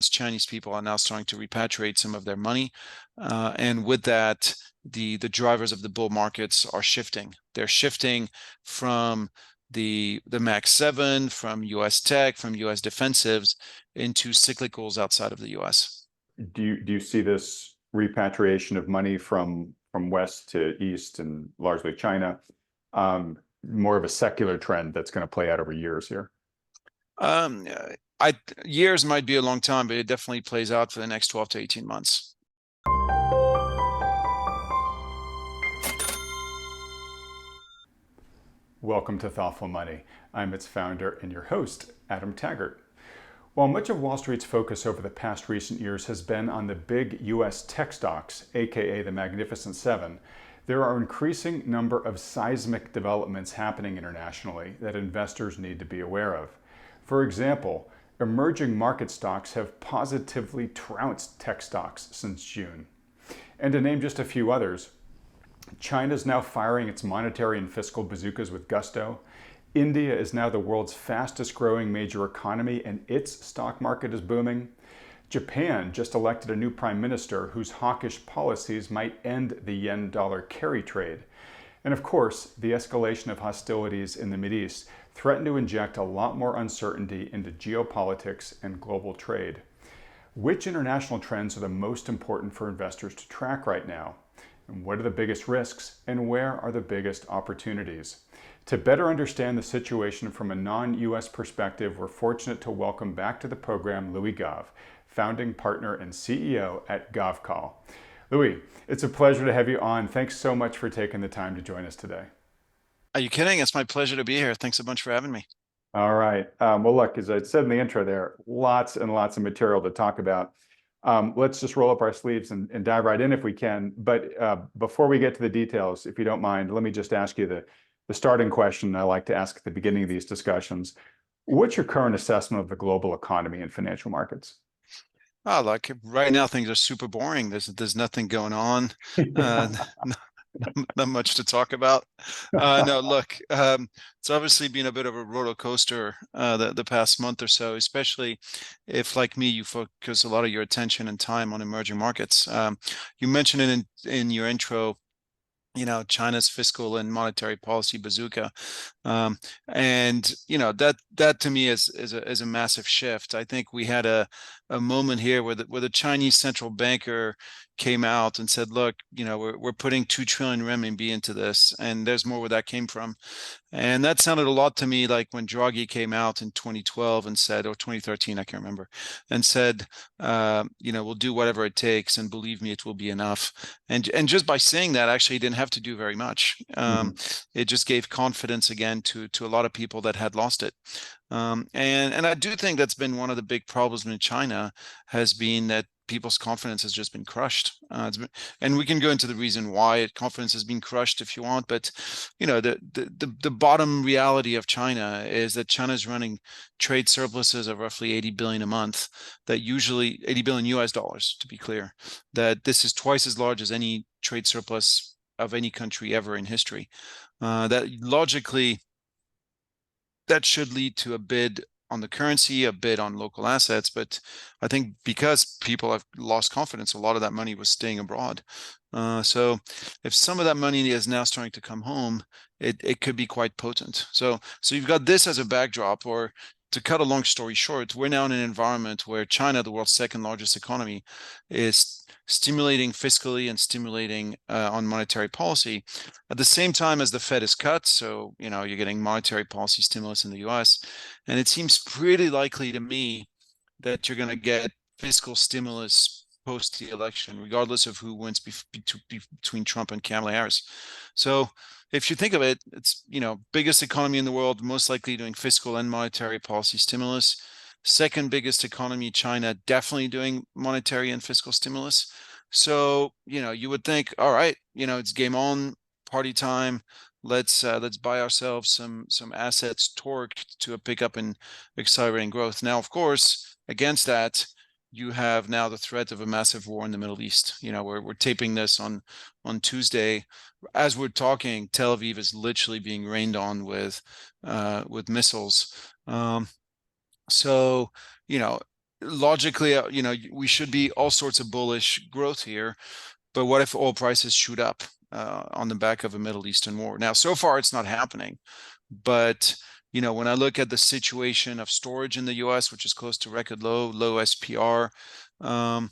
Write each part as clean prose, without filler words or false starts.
Chinese people are now starting to repatriate some of their money. And with that, the drivers of the bull markets are shifting. They're shifting from the Max 7, from US tech, from US defensives into cyclicals outside of the US. Do you see this repatriation of money from west to east and largely China more of a secular trend that's going to play out over years here? Um, Years might be a long time, but it definitely plays out for the next 12 to 18 months. Welcome to Thoughtful Money. I'm its founder and your host, Adam Taggart. While much of Wall Street's focus over the past recent years has been on the big US tech stocks, aka the Magnificent Seven, there are an increasing number of seismic developments happening internationally that investors need to be aware of. For example, emerging market stocks have positively trounced tech stocks since June. And to name just a few others, China is now firing its monetary and fiscal bazookas with gusto. India is now the world's fastest growing major economy and its stock market is booming. Japan just elected a new prime minister whose hawkish policies might end the yen-dollar carry trade. And of course, the escalation of hostilities in the MiddleEast threaten to inject a lot more uncertainty into geopolitics and global trade. Which international trends are the most important for investors to track right now? And what are the biggest risks, and where are the biggest opportunities? To better understand the situation from a non-US perspective, we're fortunate to welcome back to the program Louis Gave, founding partner and CEO at GovCall. Louis, it's a pleasure to have you on. Thanks so much for taking the time to join us today. Are you kidding? It's my pleasure to be here. Thanks so much for having me. All right. Well, look, as I said in the intro there, lots and lots of material to talk about. Let's just roll up our sleeves and dive right in if we can. But before we get to the details, if you don't mind, let me just ask you the starting question I like to ask at the beginning of these discussions. What's your current assessment of the global economy and financial markets? Oh, like right now things are super boring. There's nothing going on. Uh, not much to talk about. No, look, it's obviously been a bit of a roller coaster the past month or so, especially if, like me, you focus a lot of your attention and time on emerging markets. You mentioned it in your intro, China's fiscal and monetary policy bazooka. And that to me is a massive shift. I think we had a moment here where the Chinese central banker came out and said, look, we're putting 2 trillion renminbi into this, and there's more where that came from. And that sounded a lot to me like when Draghi came out in 2012 and said, or 2013, I can't remember, and said, we'll do whatever it takes, and believe me, it will be enough. And just by saying that, actually, he didn't have to do very much. It just gave confidence again to a lot of people that had lost it. And I do think that's been one of the big problems in China, has been that people's confidence has just been crushed. And we can go into the reason why confidence has been crushed if you want, but the bottom reality of China is that China is running trade surpluses of roughly 80 billion a month, that usually 80 billion US dollars, to be clear, that this is twice as large as any trade surplus of any country ever in history. That logically, that should lead to a bid on the currency, a bid on local assets. But I think because people have lost confidence, a lot of that money was staying abroad. So if some of that money is now starting to come home, it could be quite potent. So you've got this as a backdrop, or to cut a long story short, we're now in an environment where China, the world's second largest economy, is stimulating fiscally and stimulating on monetary policy at the same time as the Fed is cut. So, you're getting monetary policy stimulus in the US. And it seems pretty likely to me that you're going to get fiscal stimulus post the election, regardless of who wins between Trump and Kamala Harris. So if you think of it, it's, biggest economy in the world, most likely doing fiscal and monetary policy stimulus. Second biggest economy, China, definitely doing monetary and fiscal stimulus. So, you would think, all right, it's game on, party time. Let's buy ourselves some assets torqued to a pickup in accelerating growth. Now, of course, against that, you have now the threat of a massive war in the Middle East. We're taping this on Tuesday. As we're talking, Tel Aviv is literally being rained on with missiles. So, logically, we should be all sorts of bullish growth here. But what if oil prices shoot up on the back of a Middle Eastern war? Now, so far, it's not happening. But when I look at the situation of storage in the U.S., which is close to record low SPR, um,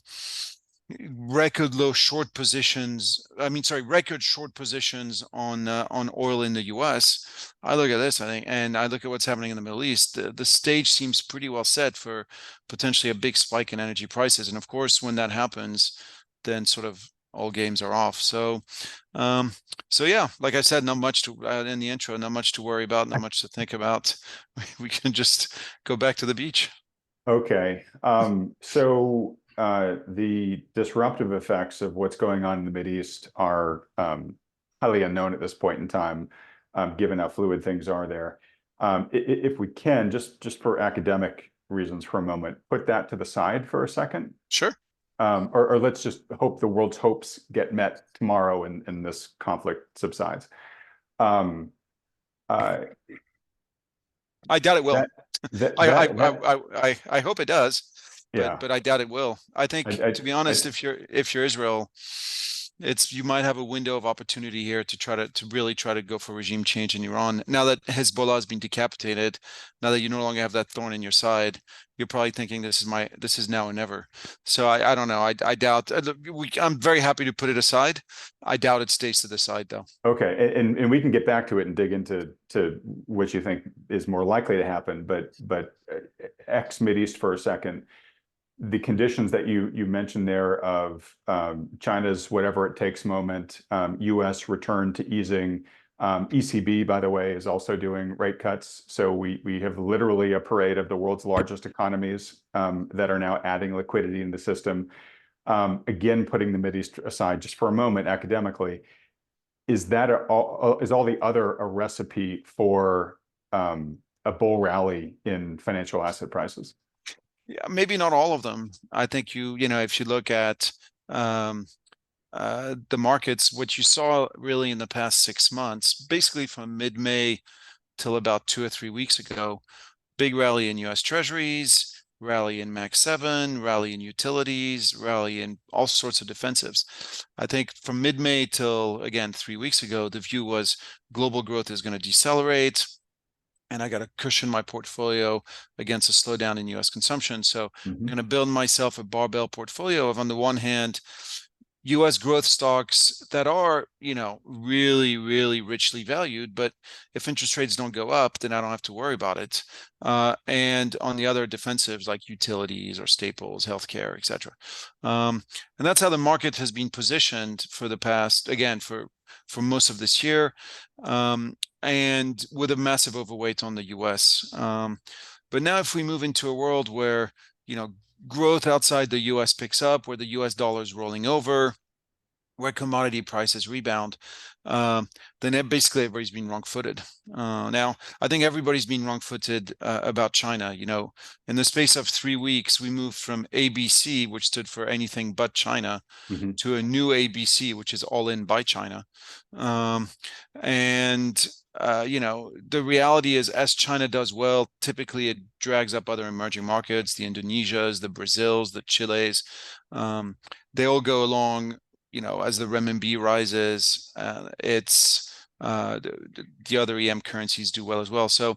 record low short positions. I mean, sorry, record short positions on oil in the U.S. I look at this, I think, and I look at what's happening in the Middle East. The stage seems pretty well set for potentially a big spike in energy prices, and of course, when that happens, then sort of all games are off. Um, so yeah, like I said, not much to in the intro, not much to worry about, not much to think about. We can just go back to the beach. Okay. The disruptive effects of what's going on in the Mideast are highly unknown at this point in time, given how fluid things are there. If we can, just for academic reasons for a moment, put that to the side for a second. Sure. Or let's just hope the world's hopes get met tomorrow and this conflict subsides. Um, uh, I doubt it will. that that I that that I hope it does, yeah. but I doubt it will. I think, I, to be I, honest, if you're Israel, you might have a window of opportunity here to really try to go for regime change in Iran. Now that Hezbollah has been decapitated, now that you no longer have that thorn in your side, you're probably thinking this is now or never. So I don't know. I doubt. I'm very happy to put it aside. I doubt it stays to the side though. Okay, and we can get back to it and dig into what you think is more likely to happen, but ex Mideast for a second, the conditions that you mentioned there of China's whatever it takes moment, U.S. return to easing, ECB, by the way, is also doing rate cuts. So we have literally a parade of the world's largest economies that are now adding liquidity in the system. Again, putting the Mideast aside just for a moment academically, is all the other a recipe for a bull rally in financial asset prices? Yeah, maybe not all of them. I think if you look at um, the markets, what you saw really in the past 6 months, basically from mid-May till about 2 or 3 weeks ago, big rally in U.S. Treasuries, rally in Max 7, rally in utilities, rally in all sorts of defensives. I think from mid-May till, again, 3 weeks ago, the view was global growth is going to decelerate, and I got to cushion my portfolio against a slowdown in U.S. consumption. So I'm going to build myself a barbell portfolio of, on the one hand, U.S. growth stocks that are, really, really richly valued. But if interest rates don't go up, then I don't have to worry about it. And on the other, defensives like utilities or staples, healthcare, etc. And that's how the market has been positioned for the past, again, for most of this year, and with a massive overweight on the U.S. But now, if we move into a world where growth outside the U.S. picks up, where the U.S. dollar is rolling over, where commodity prices rebound, then basically everybody's been wrong-footed. Now, I think everybody's been wrong-footed about China. In the space of 3 weeks, we moved from ABC, which stood for anything but China, to a new ABC, which is all in by China. And the reality is, as China does well, typically it drags up other emerging markets, the Indonesias, the Brazils, the Chiles. They all go along, as the renminbi rises. The other EM currencies do well as well. So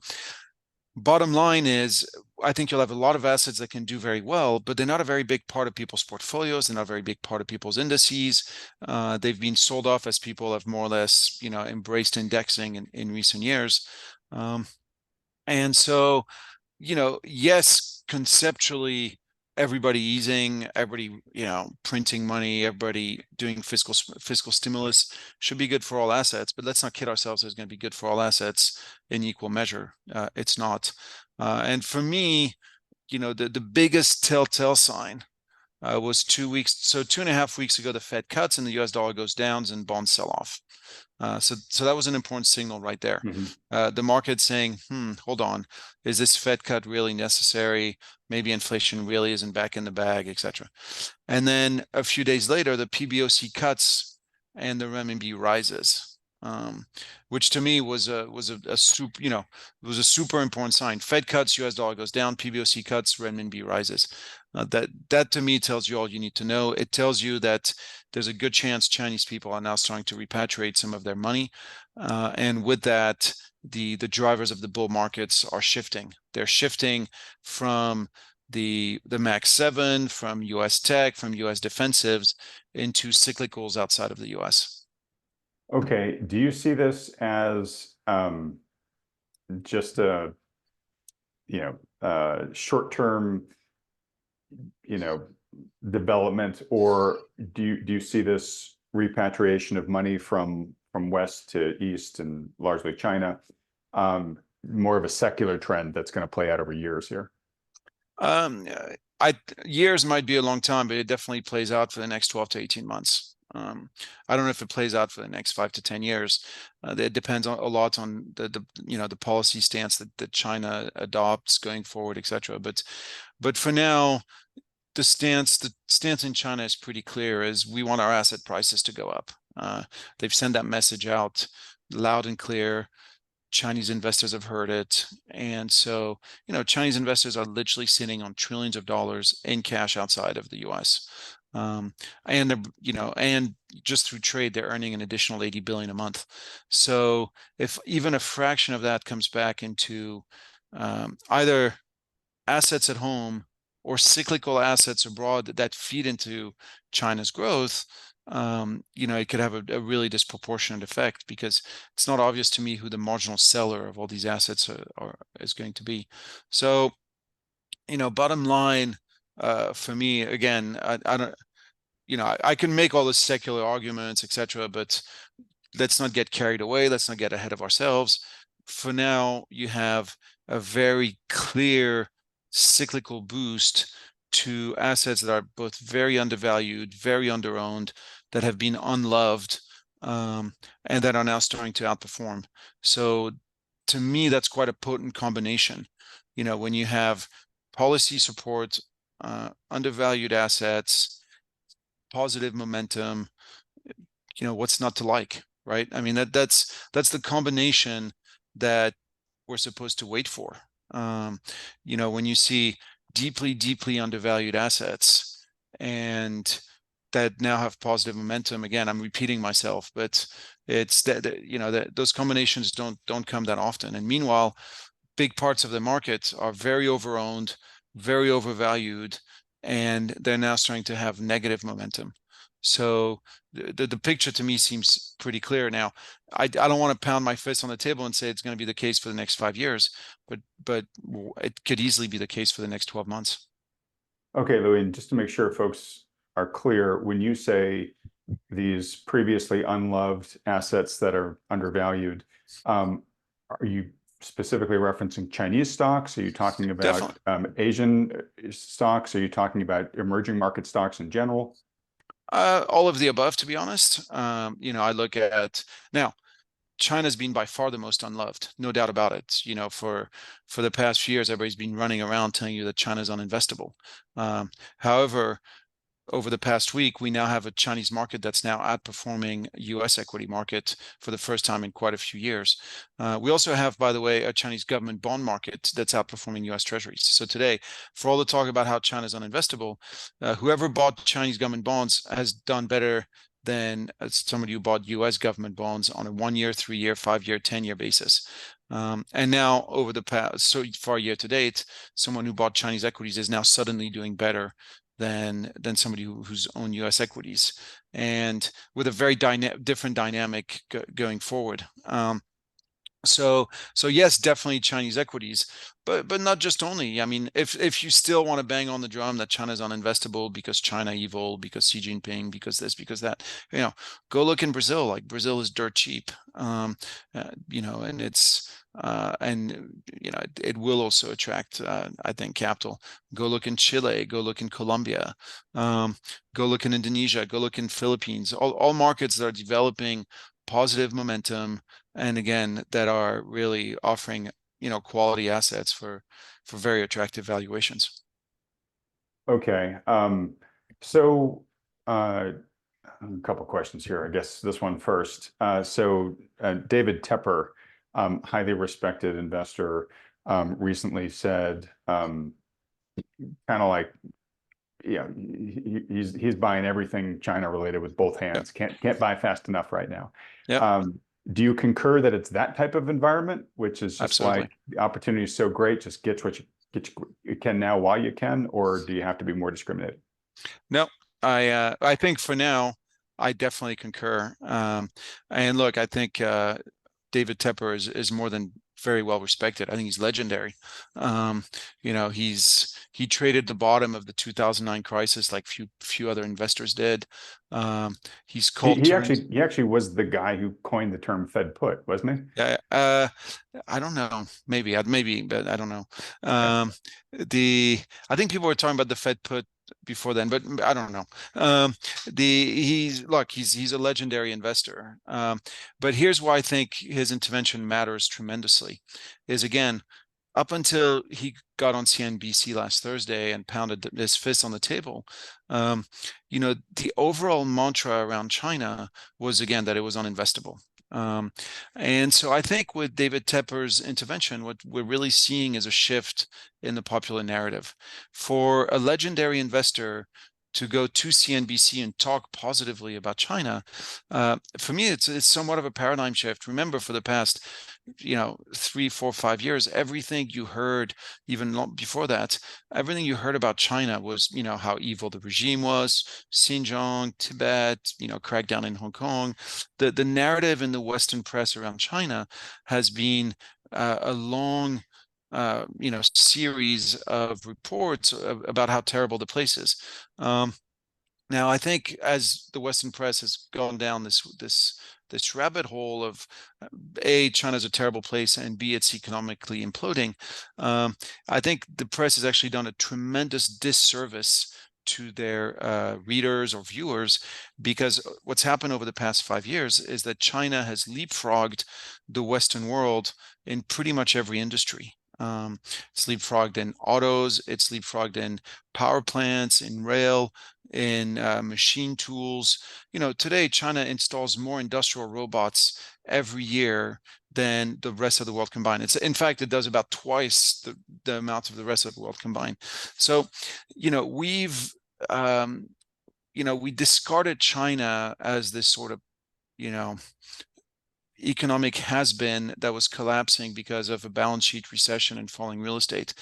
bottom line is, I think you'll have a lot of assets that can do very well, but they're not a very big part of people's portfolios. They're not a very big part of people's indices. They've been sold off as people have more or less, embraced indexing in recent years. And so, yes, conceptually, everybody easing, everybody, printing money, everybody doing fiscal stimulus should be good for all assets. But let's not kid ourselves, it's going to be good for all assets in equal measure. It's not. And for me, the biggest telltale sign was 2 weeks. So 2.5 weeks ago, the Fed cuts and the US dollar goes down and bonds sell off. So that was an important signal right there. The market saying, hold on, is this Fed cut really necessary? Maybe inflation really isn't back in the bag, etc. And then a few days later, the PBOC cuts and the renminbi rises. which to me was a super, was a super important sign. Fed cuts, U.S. dollar goes down. PBOC cuts, renminbi rises. That to me tells you all you need to know. It tells you that there's a good chance Chinese people are now starting to repatriate some of their money, and with that, the drivers of the bull markets are shifting. They're shifting from the Max 7, from US tech, from US defensives into cyclicals outside of the US. Okay, do you see this as just a short-term development, or do you see this repatriation of money from west to east and largely China more of a secular trend that's going to play out over years here? Um, Years might be a long time, but it definitely plays out for the next 12 to 18 months. I don't know if it plays out for the next 5 to 10 years. It depends a lot on the policy stance that China adopts going forward, etc. But for now, the stance in China is pretty clear: is we want our asset prices to go up. They've sent that message out loud and clear. Chinese investors have heard it. And so, Chinese investors are literally sitting on trillions of dollars in cash outside of the US. And just through trade, they're earning an additional 80 billion a month. So if even a fraction of that comes back into either assets at home or cyclical assets abroad that feed into China's growth, it could have a really disproportionate effect, because it's not obvious to me who the marginal seller of all these assets is going to be. So, bottom line, for me, again, I don't, I can make all the secular arguments, etc., but let's not get carried away. Let's not get ahead of ourselves. For now, you have a very clear cyclical boost to assets that are both very undervalued, very underowned, that have been unloved, and that are now starting to outperform. So to me, that's quite a potent combination. When you have policy support, undervalued assets, positive momentum, what's not to like, right? I mean, that's the combination that we're supposed to wait for. When you see deeply undervalued assets and that now have positive momentum, again, I'm repeating myself, but it's that those combinations don't come that often. And meanwhile, big parts of the market are very overowned, very overvalued, and they're now starting to have negative momentum. So the picture to me seems pretty clear now. I don't want to pound my fist on the table and say it's going to be the case for the next 5 years, but it could easily be the case for the next 12 months. Okay, Louis, and just to make sure folks are clear, when you say these previously unloved assets that are undervalued, are you specifically referencing Chinese stocks? Are you talking about Asian stocks? Are you talking about emerging market stocks in general? All of the above, to be honest. I look at now. China's been by far the most unloved, no doubt about it. For the past few years, everybody's been running around telling you that China's uninvestable. However, over the past week, we now have a Chinese market that's now outperforming US equity market for the first time in quite a few years. We also have, by the way, a Chinese government bond market that's outperforming US treasuries. So today, for all the talk about how China's uninvestable, whoever bought Chinese government bonds has done better than somebody who bought US government bonds on a 1 year, 3 year, 5 year, 10 year basis. And now over the past, so far year to date, someone who bought Chinese equities is now suddenly doing better than somebody who's owned U.S. equities, and with a very different dynamic going forward. So yes, definitely Chinese equities, but not just only. I mean, if you still want to bang on the drum that China's uninvestable because China evil, because Xi Jinping, because this, because that, go look in Brazil. Like, Brazil is dirt cheap, and it's it will also attract, I think, capital. Go look in Chile, go look in Colombia, go look in Indonesia, go look in Philippines. All markets that are developing positive momentum, and again, that are really offering quality assets for very attractive valuations. Okay, so A couple questions here. I guess this one first. David Tepper, highly respected investor, recently said, kind of like, he's buying everything China related with both Yep. hands. Can't buy fast enough right now. Yep. Do you concur that it's that type of environment, which is just Absolutely. like the opportunity is so great, just get what you can now while you can, or do you have to be more discriminated? No, I think for now, I definitely concur. And look, I think David Tepper is more than very well respected. I think he's legendary. Um, he traded the bottom of the 2009 crisis like few other investors did. Um, he's He, called he to actually he actually was the guy who coined the term Fed put, wasn't he? Yeah, I don't know. Maybe, but I don't know. Okay. Um, the I think people were talking about the Fed put before then, but I don't know. Um, he's a legendary investor. But here's why I think his intervention matters tremendously. Is again, up until he got on CNBC last Thursday and pounded his fist on the table, the overall mantra around China was again that it was uninvestable. Um, and so I think with David Tepper's intervention, what we're really seeing is a shift in the popular narrative. For a legendary investor to go to CNBC and talk positively about China, for me, it's somewhat of a paradigm shift. Remember, for the past 3, 4, 5 years, everything you heard, even long before that, everything you heard about China was, how evil the regime was, Xinjiang, Tibet, crackdown in Hong Kong. The narrative in the Western press around China has been a long series of reports about how terrible the place is. Now, I think as the Western press has gone down this rabbit hole of A, China's a terrible place, and B, it's economically imploding, I think the press has actually done a tremendous disservice to their readers or viewers, because what's happened over the past 5 years is that China has leapfrogged the Western world in pretty much every industry. It's leapfrogged in autos, it's leapfrogged in power plants, in rail, in machine tools. Today China installs more industrial robots every year than the rest of the world combined. In fact, it does about twice the amount of the rest of the world combined. So, we discarded China as this sort of, you know, economic has-been that was collapsing because of a balance sheet recession and falling real estate.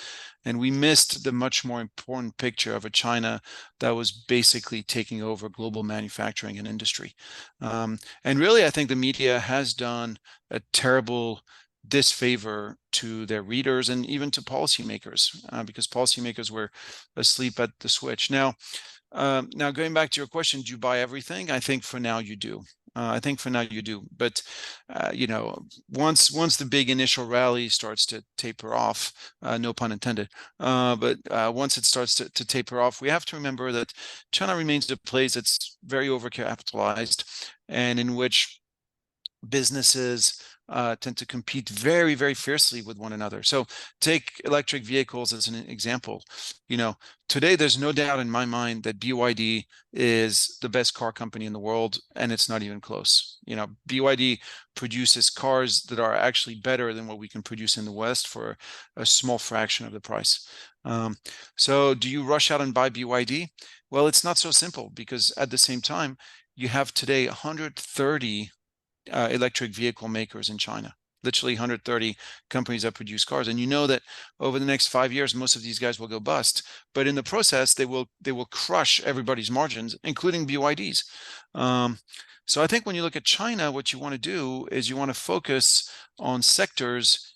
And we missed the much more important picture of a China that was basically taking over global manufacturing and industry. And really, I think the media has done a terrible disfavor to their readers and even to policymakers, because policymakers were asleep at the switch. Now, going back to your question, do you buy everything? I think for now you do. But once the big initial rally starts to taper off, no pun intended. But once it starts to taper off, we have to remember that China remains a place that's very overcapitalized, and in which businesses tend to compete very, very fiercely with one another. So take electric vehicles as an example. Today there's no doubt in my mind that BYD is the best car company in the world, and it's not even close. BYD produces cars that are actually better than what we can produce in the West for a small fraction of the price. So do you rush out and buy BYD? Well, it's not so simple, because at the same time, you have today 130 electric vehicle makers in China, literally 130 companies that produce cars. And that over the next 5 years, most of these guys will go bust. But in the process, they will crush everybody's margins, including BYD's. So I think when you look at China, what you want to do is you want to focus on sectors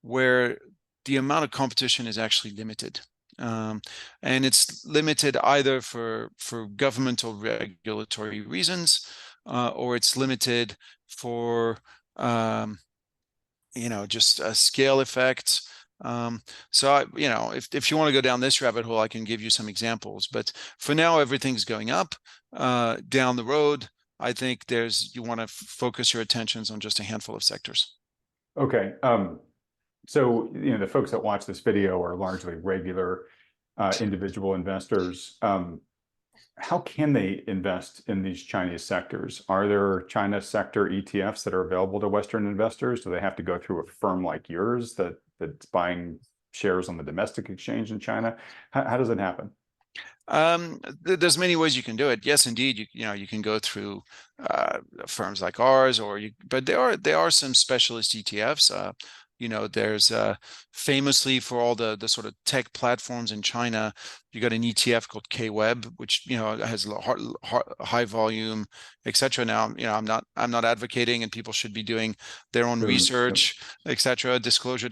where the amount of competition is actually limited. And it's limited either for governmental regulatory reasons, or it's limited for just a scale effect. If you want to go down this rabbit hole, I can give you some examples. But for now, everything's going up. Down the road, I think you want to focus your attentions on just a handful of sectors. Okay. So the folks that watch this video are largely regular individual investors. how can they invest in these Chinese sectors? Are there China sector ETFs that are available to Western investors? Do they have to go through a firm like yours that's buying shares on the domestic exchange in China? How does it happen? There's many ways you can do it. Yes, indeed. You can go through firms like ours, but there are some specialist ETFs. There's famously for all the sort of tech platforms in China, you got an ETF called KWeb, which has high volume, etc. Now, I'm not advocating, and people should be doing their own Yep. research, etc. Disclosure,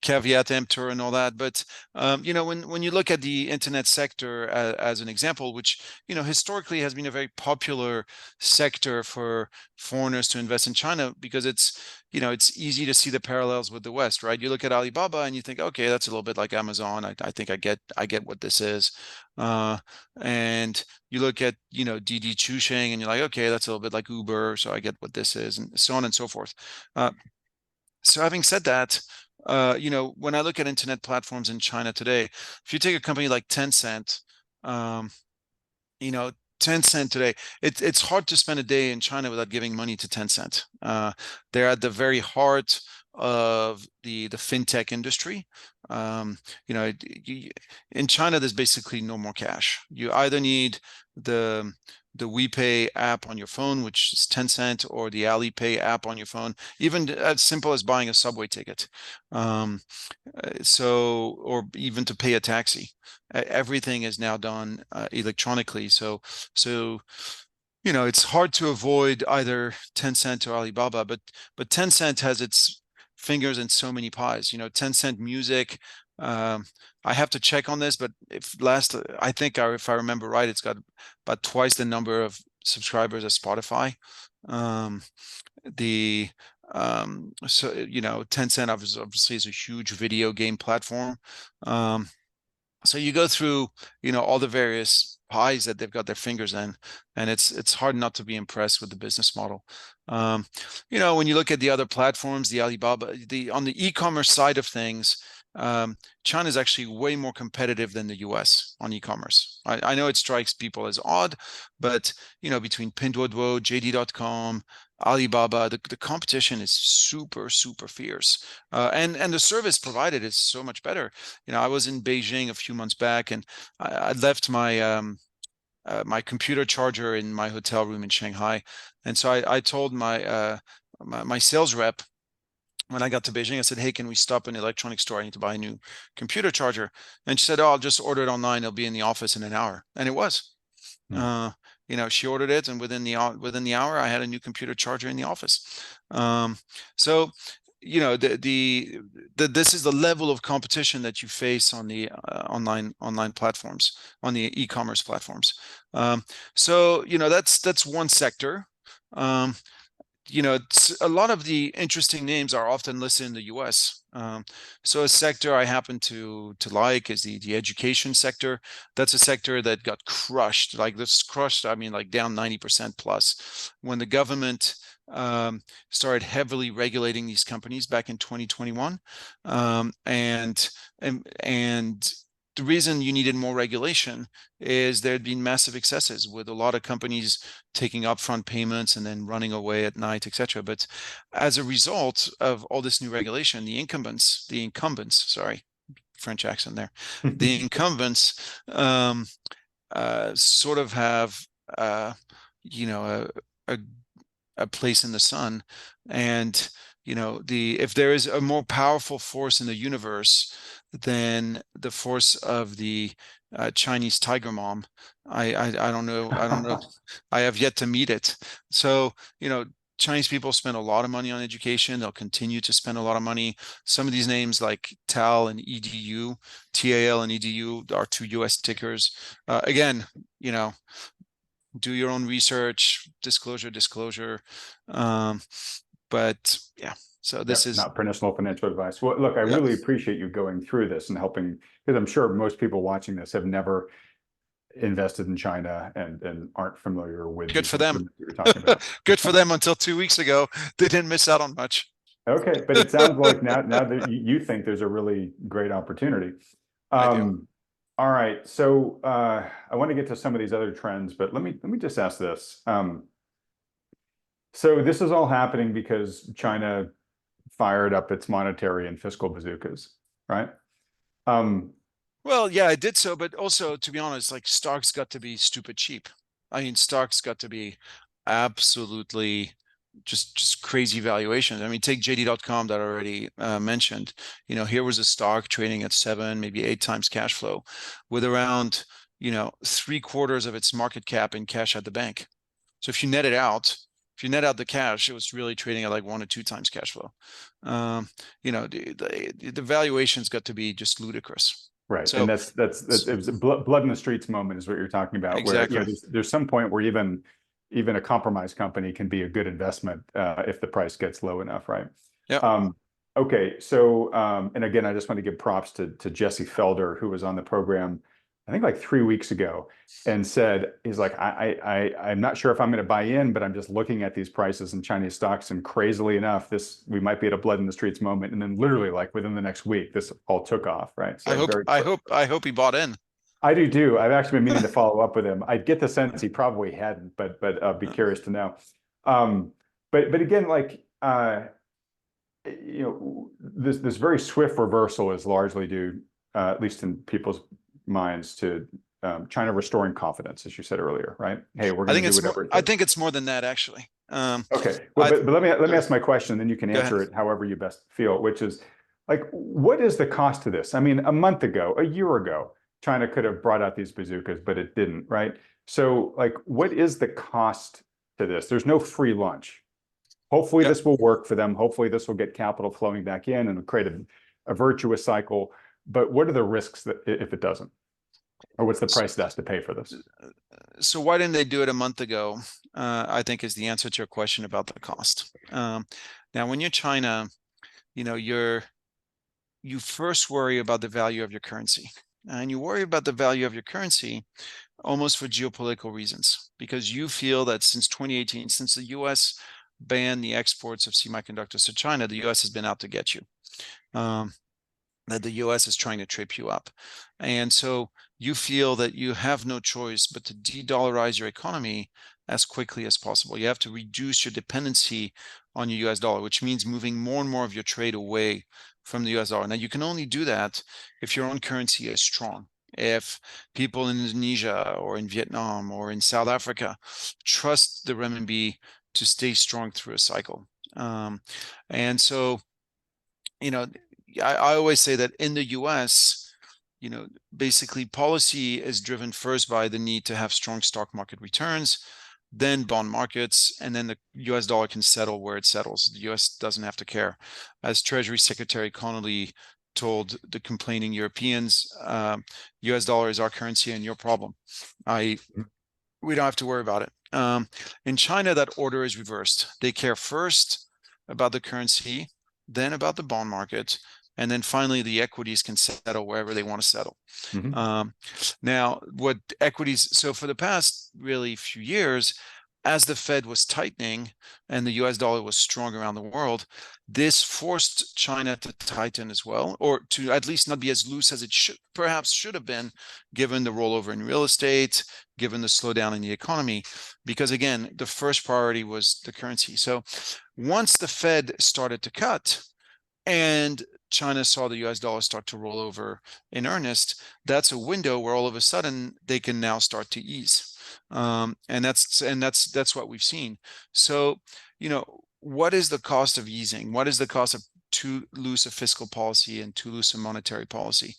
caveat emptor, and all that. But when you look at the internet sector as an example, which historically has been a very popular sector for foreigners to invest in China because it's easy to see the parallels with the West, right? You look at Alibaba and you think, okay, that's a little bit like Amazon. I think I get what this is. And you look at Didi Chuxing and you're like, okay, that's a little bit like Uber, so I get what this is, and so on and so forth. So having said that, when I look at internet platforms in China today, if you take a company like Tencent, um, you know, Tencent today, it's hard to spend a day in China without giving money to Tencent. They're at the very heart of the fintech industry. Um, in China, there's basically no more cash. You either need the the WePay app on your phone, which is Tencent, or the Alipay app on your phone, even as simple as buying a subway ticket. Um, or even to pay a taxi. Everything is now done electronically. So it's hard to avoid either Tencent or Alibaba, but Tencent has its fingers in so many pies. Tencent Music. Um, I have to check on this, but I think if I remember right, it's got about twice the number of subscribers as Spotify. Um, the so Tencent obviously is a huge video game platform. So you go through all the various pies that they've got their fingers in, and it's hard not to be impressed with the business model. When you look at the other platforms, the Alibaba, on the e-commerce side of things, China is actually way more competitive than the US on e-commerce. I know it strikes people as odd, but between Pinduoduo, JD.com, Alibaba, the competition is super, super fierce. And the service provided is so much better. I was in Beijing a few months back, and I left my computer charger in my hotel room in Shanghai, and so I told my sales rep when I got to Beijing. I said, "Hey, can we stop in an electronics store? I need to buy a new computer charger." And she said, "Oh, I'll just order it online. It'll be in the office in an hour." And it was. Hmm. Uh, she ordered it, and within the hour, I had a new computer charger in the office. Um, so this is the level of competition that you face on the online platforms, on the e-commerce platforms. That's one sector. Um, a lot of the interesting names are often listed in the US. So a sector I happen to like is the education sector. That's a sector that got crushed, like this crushed, I mean, like down 90% plus when the government started heavily regulating these companies back in 2021. And the reason you needed more regulation is there had been massive excesses with a lot of companies taking upfront payments and then running away at night, etc. But as a result of all this new regulation, sorry, French accent there, the incumbents sort of have you know a a place in the sun. And if there is a more powerful force in the universe than the force of the Chinese tiger mom, I don't know. I have yet to meet it. So Chinese people spend a lot of money on education. They'll continue to spend a lot of money. Some of these names like TAL and EDU, TAL and EDU are two US tickers. Again, do your own research, disclosure. Um, but yeah, so this Yep, is, not personal financial advice. Well, look, I yeah, really appreciate you going through this and helping, because I'm sure most people watching this have never invested in China and aren't familiar with good these for them. instruments you're talking about. Good for them. Until 2 weeks ago, they didn't miss out on much. Okay, but it sounds like now that you think there's a really great opportunity. I do. Um, All right. So I want to get to some of these other trends, but let me just ask this. So this is all happening because China fired up its monetary and fiscal bazookas, right? Um, Well, yeah, I did so, but also, to be honest, like stocks got to be stupid cheap. I mean, stocks got to be absolutely just crazy valuations. I mean, take JD.com that I already mentioned. Here was a stock trading at 7, maybe 8 times cash flow, with around, 3/4 of its market cap in cash at the bank. So if you net out the cash, it was really trading at like 1 or 2 times cash flow. The valuations got to be just ludicrous. right. And So that's it was a blood in the streets moment is what you're talking about, where exactly. there's some point where even a compromised company can be a good investment if the price gets low enough, right? Yeah. Um, okay, so and again, I just want to give props to Jesse Felder, who was on the program, I think like 3 weeks ago, and said he's like, I'm not sure if I'm going to buy in, but I'm just looking at these prices in Chinese stocks, and crazily enough, we might be at a blood in the streets moment, and then literally like within the next week, this all took off, right? I So hope very I quick. hope I hope he bought in. I do too. I've actually been meaning to follow up with him. I get the sense he probably hadn't, but I'd be curious to know. Um, but again, like this very swift reversal is largely due, at least in people's minds, to China restoring confidence, as you said earlier, right? Hey, we're I going to think do it's more whatever it I takes. think it's more than that actually. Okay, well, I but let me ask my question, then you can Go ahead. answer it however you best feel, which is like, what is the cost to this? I mean, a month ago, a year ago, China could have brought out these bazookas, but it didn't, right? So, like, what is the cost to this? There's no free lunch. Hopefully, Yeah. this will work for them. Hopefully, this will get capital flowing back in and create a virtuous cycle. But what are the risks that if it doesn't? Or what's the price it has to pay for this? So why didn't they do it a month ago? I think is the answer to your question about the cost. Now, when you're China, you first worry about the value of your currency, and you worry about the value of your currency almost for geopolitical reasons, because you feel that since 2018, since the U.S. banned the exports of semiconductors to China, the U.S. has been out to get you. That the US is trying to trip you up. And so you feel that you have no choice but to de-dollarize your economy as quickly as possible. You have to reduce your dependency on your US dollar, which means moving more and more of your trade away from the US dollar. Now, you can only do that if your own currency is strong. If people in Indonesia or in Vietnam or in South Africa trust the renminbi to stay strong through a cycle. And so, you know, I always say that in the US, basically policy is driven first by the need to have strong stock market returns, then bond markets, and then the US dollar can settle where it settles. The US doesn't have to care. As Treasury Secretary Connolly told the complaining Europeans, US dollar is our currency and your problem. We don't have to worry about it. In China, that order is reversed. They care first about the currency, then about the bond market, and then finally the equities can settle wherever they want to settle. Mm-hmm. Now, what equities, so for the past really few years, as the Fed was tightening and the US dollar was strong around the world, this forced China to tighten as well, or to at least not be as loose as it perhaps should have been, given the rollover in real estate, given the slowdown in the economy, because again, the first priority was the currency. So once the Fed started to cut and China saw the US dollar start to roll over in earnest, that's a window where all of a sudden they can now start to ease. And that's what we've seen. So, what is the cost of easing? What is the cost of too loose a fiscal policy and too loose a monetary policy?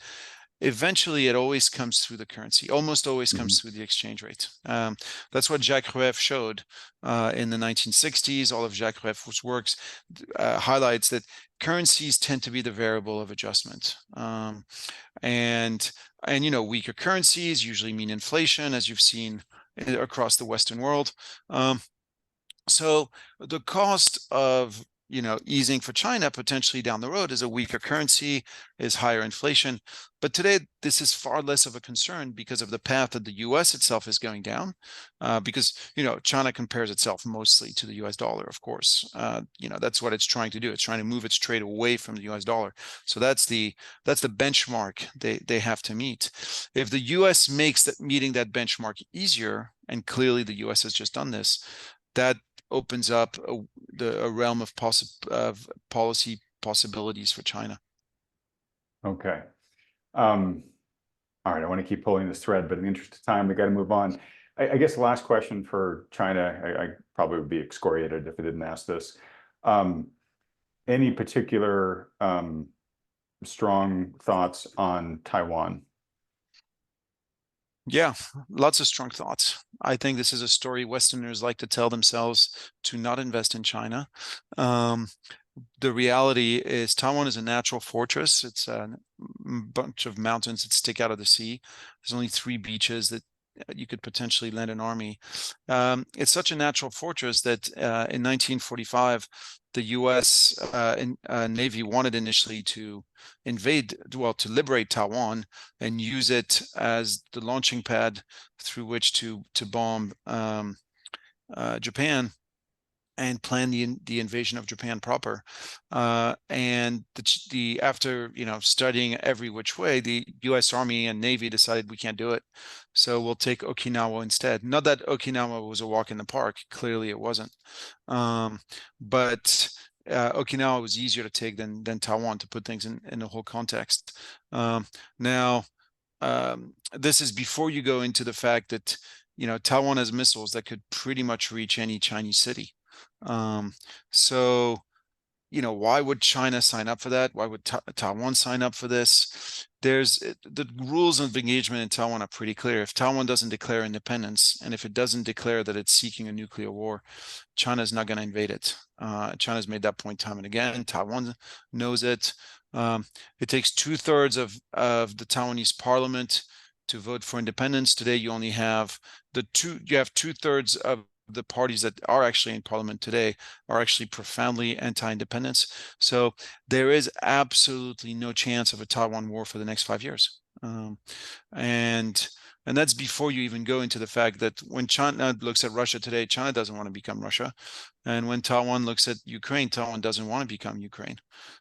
Eventually, it always comes through the currency, almost always Mm-hmm. comes through the exchange rate. That's what Jacques Rueff showed in the 1960s. All of Jacques Rueff's works highlights that currencies tend to be the variable of adjustment. And weaker currencies usually mean inflation, as you've seen across the Western world. So the cost of easing for China potentially down the road is a weaker currency, is higher inflation. But today, this is far less of a concern because of the path that the U.S. itself is going down. Because China compares itself mostly to the U.S. dollar, of course. That's what it's trying to do. It's trying to move its trade away from the U.S. dollar. So that's the benchmark they have to meet. If the U.S. makes that meeting that benchmark easier, and clearly the U.S. has just done this, that opens up a realm of policy possibilities for China. Okay. All right. I want to keep pulling this thread, but in the interest of time, we got to move on. I guess the last question for China, I probably would be excoriated if I didn't ask this. Any particular strong thoughts on Taiwan? Yeah, lots of strong thoughts. I think this is a story Westerners like to tell themselves to not invest in China. The reality is Taiwan is a natural fortress. It's a bunch of mountains that stick out of the sea. There's only 3 beaches that you could potentially land an army. It's such a natural fortress that in 1945, the U.S. Navy wanted initially to to liberate Taiwan and use it as the launching pad through which to bomb Japan and plan the invasion of Japan proper. And after studying every which way, the U.S. Army and Navy decided we can't do it, so we'll take Okinawa instead. Not that Okinawa was a walk in the park. Clearly, it wasn't. But Okinawa was easier to take than Taiwan, to put things in the whole context. Now, this is before you go into the fact that Taiwan has missiles that could pretty much reach any Chinese city. So why would China sign up for that? Why would Taiwan sign up for this? The rules of engagement in Taiwan are pretty clear. If Taiwan doesn't declare independence, and if it doesn't declare that it's seeking a nuclear war, China's not going to invade it. China's made that point time and again. Taiwan knows it. It takes 2/3 of the Taiwanese parliament to vote for independence. Today, you only have you have 2/3 of the parties that are actually in parliament today are actually profoundly anti-independence. So there is absolutely no chance of a Taiwan war for the next 5 years. And that's before you even go into the fact that when China looks at Russia today, China doesn't want to become Russia. And when Taiwan looks at Ukraine, Taiwan doesn't want to become Ukraine.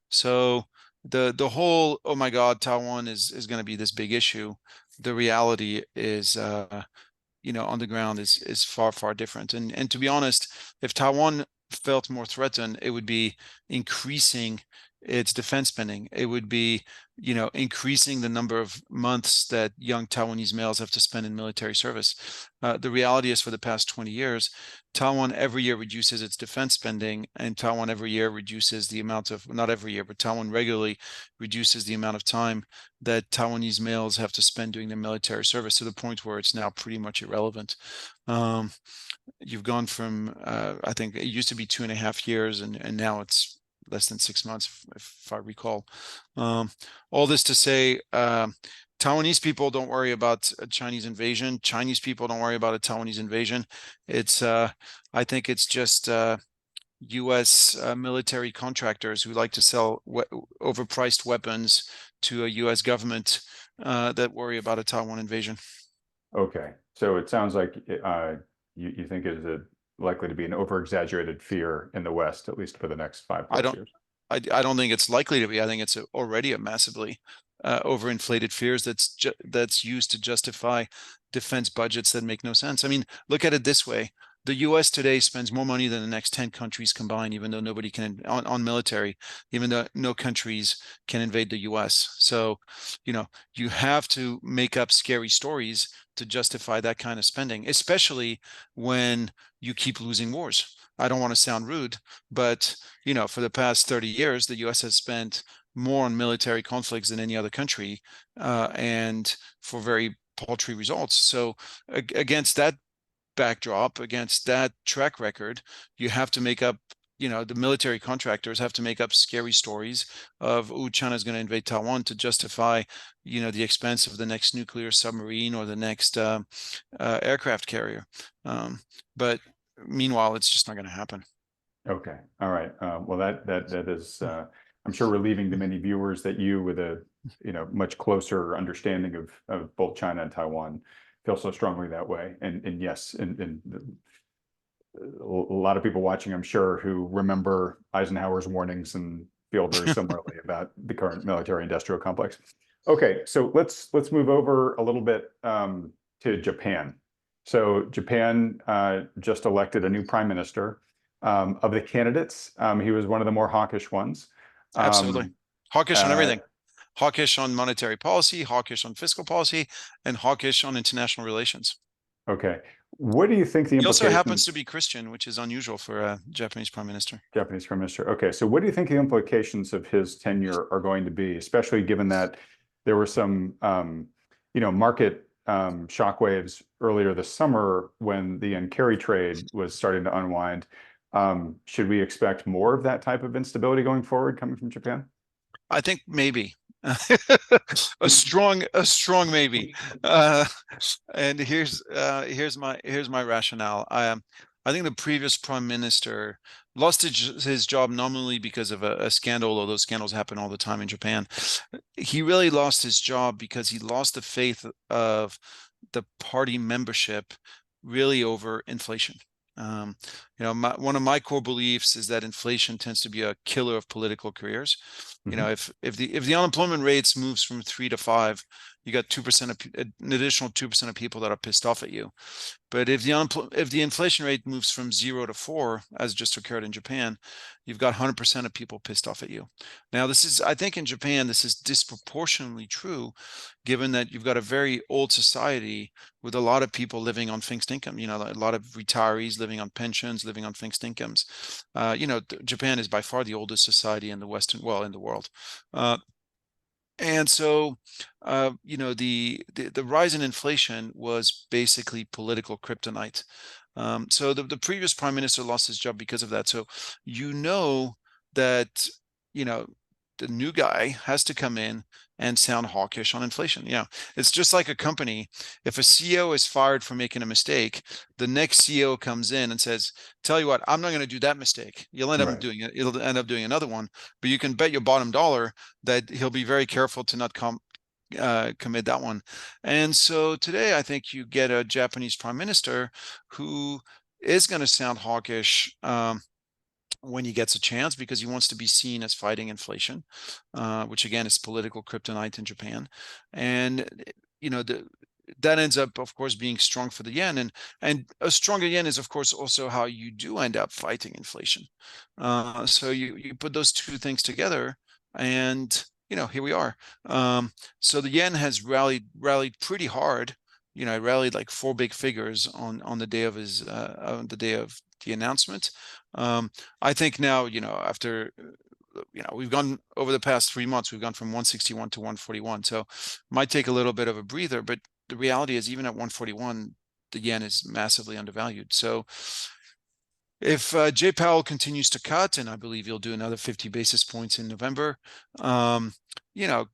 So the whole, oh my God, Taiwan is going to be this big issue. The reality is on the ground is far, far different. And to be honest, if Taiwan felt more threatened, it would be increasing its defense spending. It would be, increasing the number of months that young Taiwanese males have to spend in military service. The reality is, for the past 20 years, Taiwan every year reduces its defense spending, and Taiwan every year reduces the amount of, not every year, but Taiwan regularly reduces the amount of time that Taiwanese males have to spend doing their military service, to the point where it's now pretty much irrelevant. You've gone from, I think it used to be 2.5 years, and now it's less than 6 months, if I recall. All this to say, Taiwanese people don't worry about a Chinese invasion. Chinese people don't worry about a Taiwanese invasion. I think it's just U.S. Military contractors who like to sell overpriced weapons to a U.S. government that worry about a Taiwan invasion. Okay, so it sounds like you think it is likely to be an over-exaggerated fear in the West, at least for the next 5+ years. I don't think it's likely to be. I think it's already a massively overinflated fears that's used to justify defense budgets that make no sense. I mean, look at it this way. The U.S. today spends more money than the next 10 countries combined, even though nobody can on military, even though no countries can invade the U.S. So, you have to make up scary stories to justify that kind of spending, especially when you keep losing wars. I don't want to sound rude, but for the past 30 years, the U.S. has spent more on military conflicts than any other country, and for very paltry results. So against that backdrop, against that track record, you have to make up, the military contractors have to make up scary stories of, oh, China's going to invade Taiwan, to justify, the expense of the next nuclear submarine or the next aircraft carrier. But meanwhile, it's just not going to happen. Okay. All right. Well, that is, I'm sure, relieving to many viewers that you, with a much closer understanding of both China and Taiwan, feel so strongly that way. And yes, and a lot of people watching, I'm sure, who remember Eisenhower's warnings and feel very similarly about the current military-industrial complex. Okay, so let's move over a little bit to Japan. So Japan just elected a new prime minister. Of the candidates, he was one of the more hawkish ones. Absolutely. Um, Hawkish on uh, everything. Hawkish on monetary policy, hawkish on fiscal policy, and hawkish on international relations. okay, what do you think the He also happens to implications? be Christian, which is unusual for a Japanese prime minister. Japanese prime minister. Okay, so what do you think the implications of his tenure are going to be, especially given that there were some, market shockwaves earlier this summer when the yen carry trade was starting to unwind? Should we expect more of that type of instability going forward coming from Japan? I think maybe a strong maybe. Uh, and here's my rationale. I think the previous prime minister lost his job nominally because of a scandal, although scandals happen all the time in Japan. He really lost his job because he lost the faith of the party membership really over inflation. Um, one of my core beliefs is that inflation tends to be a killer of political careers. Mhm. If the unemployment rates moves from 3 to 5, you got 2% of an additional 2% of people that are pissed off at you. But if the inflation rate moves from 0 to 4, as just occurred in Japan, you've got 100% of people pissed off at you. Now, I think in Japan, this is disproportionately true, given that you've got a very old society with a lot of people living on fixed income. A lot of retirees living on pensions, living on fixed incomes. Japan is by far the oldest society in the in the world. And so, the rise in inflation was basically political kryptonite. So the previous prime minister lost his job because of that. So that you know the new guy has to come in and sound hawkish on inflation. It's just like a company. If a CEO is fired for making a mistake, the next CEO comes in and says, "Tell you what, I'm not going to do that mistake." You'll end up Right. doing it. It'll end up doing another one, but you can bet your bottom dollar that he'll be very careful to not commit that one. And so today, I think you get a Japanese prime minister who is going to sound hawkish when he gets a chance because he wants to be seen as fighting inflation, which again is political kryptonite in Japan. And that ends up, of course, being strong for the yen, and a stronger yen is, of course, also how you do end up fighting inflation. So you put those two things together, and here we are. So the yen has rallied pretty hard. It rallied like four big figures on the day of the announcement. I think now, after we've gone over the past 3 months, we've gone from 161 to 141. So might take a little bit of a breather, but the reality is even at 141, the yen is massively undervalued. So if Jay Powell continues to cut, and I believe he'll do another 50 basis points in November,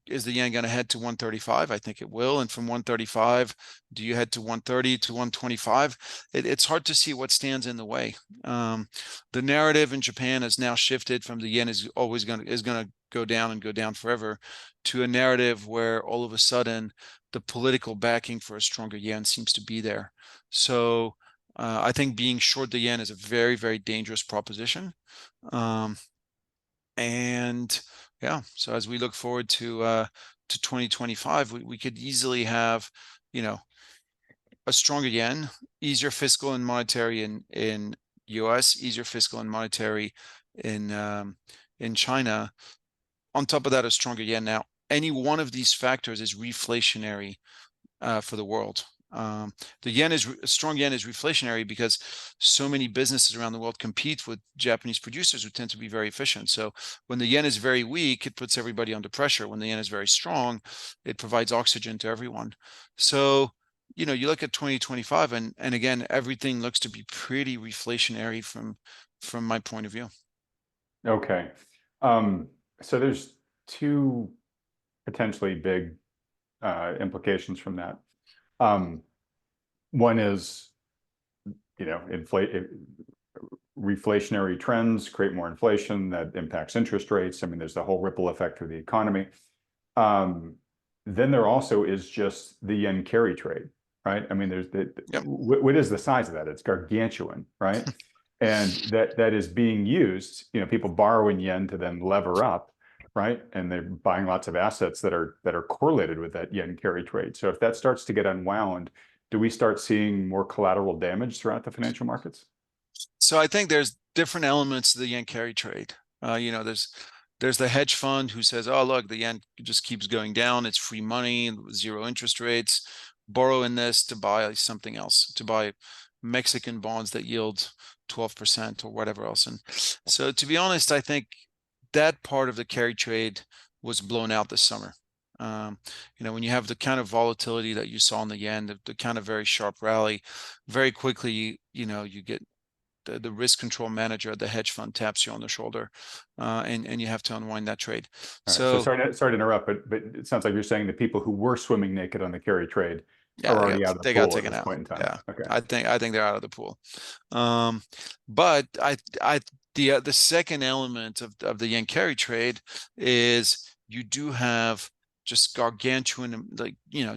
is the yen going to head to 135? I think it will. And from 135, do you head to 130 to 125? It's hard to see what stands in the way. The narrative in Japan has now shifted from the yen is going to go down and go down forever to a narrative where all of a sudden the political backing for a stronger yen seems to be there. So I think being short the yen is a very, very dangerous proposition. Um, and yeah, so as we look forward to 2025, we could easily have, you know, a stronger yen, easier fiscal and monetary in US, easier fiscal and monetary in China. On top of that, a stronger yen. Now, any one of these factors is reflationary for the world. The yen is a strong yen is reflationary because so many businesses around the world compete with Japanese producers who tend to be very efficient. So when the yen is very weak, it puts everybody under pressure. When the yen is very strong, it provides oxygen to everyone. So you look at 2025, and again, everything looks to be pretty reflationary from my point of view. Okay. Um, so there's two potentially big implications from that. One is, inflate reflationary trends create more inflation that impacts interest rates. I mean, there's the whole ripple effect through the economy. Then there also is just the yen carry trade, right? I mean, Yep. what is the size of that? It's gargantuan, right? And that is being used, people borrow in yen to then lever up, right? And they're buying lots of assets that are correlated with that yen carry trade. So if that starts to get unwound, do we start seeing more collateral damage throughout the financial markets? So I think there's different elements to the yen carry trade. There's the hedge fund who says, oh, look, the yen just keeps going down. It's free money, zero interest rates. Borrow in this to buy something else, to buy Mexican bonds that yield 12% or whatever else. And so, to be honest, I think that part of the carry trade was blown out this summer. When you have the kind of volatility that you saw in the yen, the kind of very sharp rally, very quickly, you get the risk control manager at the hedge fund taps you on the shoulder, and you have to unwind that trade. All right. So So sorry to interrupt, but it sounds like you're saying the people who were swimming naked on the carry trade yeah, are already out of the they got pool at taken this out. point in time. Yeah, Okay. I think they're out of the pool. But the second element of the yen carry trade is you do have just gargantuan, like,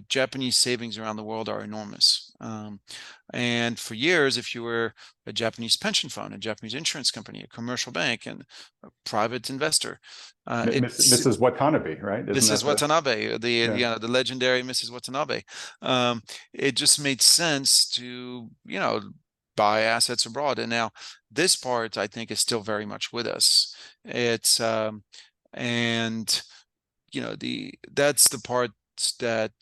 Japanese savings around the world are enormous. And for years, if you were a Japanese pension fund, a Japanese insurance company, a commercial bank, and a private investor, Mrs. Watanabe, right? Isn't that Mrs. Watanabe, yeah. the legendary Mrs. Watanabe. It just made sense to, buy assets abroad. And now this part, I think, is still very much with us. It's and that's the part that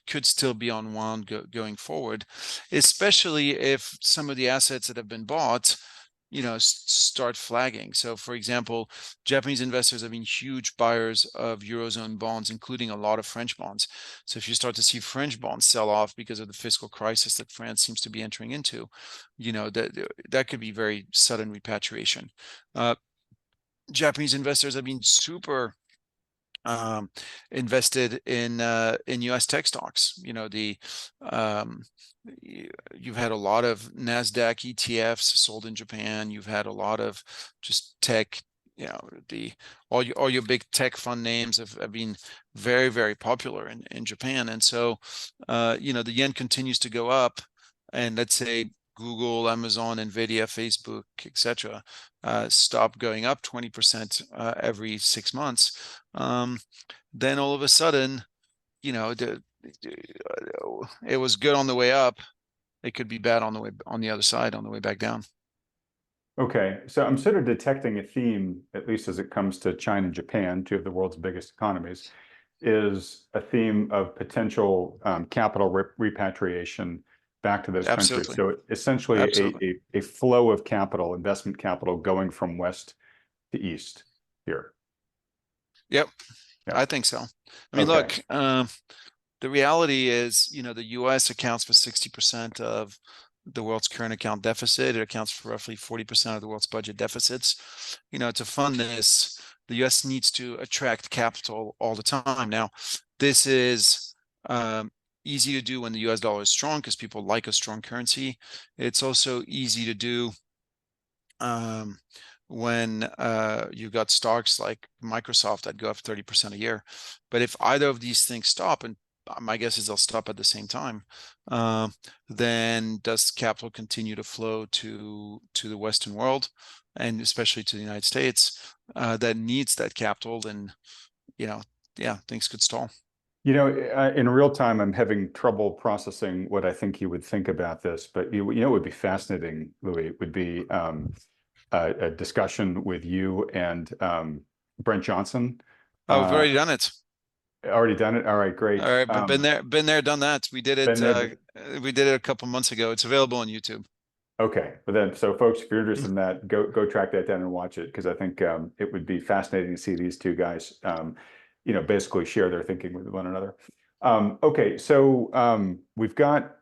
could still be unwound going forward, especially if some of the assets that have been bought start flagging. So, for example, Japanese investors have been huge buyers of Eurozone bonds, including a lot of French bonds. So if you start to see French bonds sell off because of the fiscal crisis that France seems to be entering into, that could be very sudden repatriation. Japanese investors have been super invested in U.S. tech stocks. You've had a lot of NASDAQ ETFs sold in Japan. You've had a lot of just tech. All your big tech fund names have been very, very popular in Japan. And so the yen continues to go up, and let's say Google, Amazon, Nvidia, Facebook, etc., stop going up 20% every 6 months. Then all of a sudden, it was good on the way up. It could be bad on the other side, on the way back down. Okay, so I'm sort of detecting a theme, at least as it comes to China and Japan, two of the world's biggest economies, is a theme of potential capital repatriation back to those countries. Absolutely. So essentially Absolutely. a flow of capital, investment capital going from west to east here. Yep. Yeah. I think so. I mean, Okay. look, the reality is, the U.S. accounts for 60% of the world's current account deficit. It accounts for roughly 40% of the world's budget deficits. To fund this, the U.S. needs to attract capital all the time. Now, this is easy to do when the U.S. dollar is strong because people like a strong currency. It's also easy to do when you've got stocks like Microsoft that go up 30% a year. But if either of these things stop, and my guess is they'll stop at the same time, then does capital continue to flow to the Western world, and especially to the United States, that needs that capital? Then, things could stall. In real time, I'm having trouble processing what I think you would think about this, but it would be fascinating, Louis, would be a discussion with you and Brent Johnson. Oh, we've already done it. Already done it. All right, great. All right, but been there, done that. We did it. Been there. We did it a couple months ago. It's available on YouTube. Okay, but then, so folks, if you're interested in that, go track that down and watch it, because I think it would be fascinating to see these two guys, basically share their thinking with one another. Okay, so we've got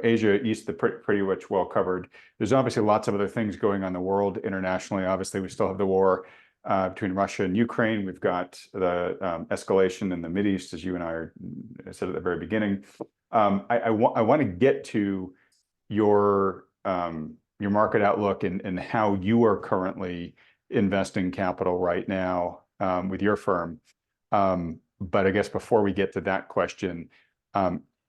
Asia East, pretty much well covered. There's obviously lots of other things going on in the world internationally. Obviously, we still have the war between Russia and Ukraine. We've got the escalation in the Mideast, as you and I said at the very beginning. I want to get to your your market outlook and how you are currently investing capital right now with your firm. But I guess before we get to that question,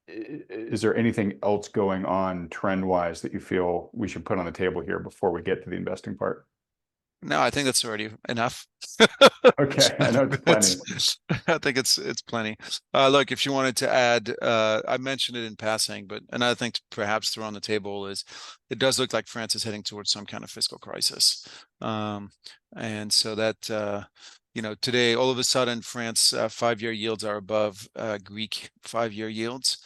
is there anything else going on trend-wise that you feel we should put on the table here before we get to the investing part? No, I think that's already enough. Okay, I know it's plenty. I think it's plenty. Look, if you wanted to add, I mentioned it in passing, but another thing to perhaps throw on the table is it does look like France is heading towards some kind of fiscal crisis. And so that, today, all of a sudden, France 5-year yields are above Greek 5-year yields.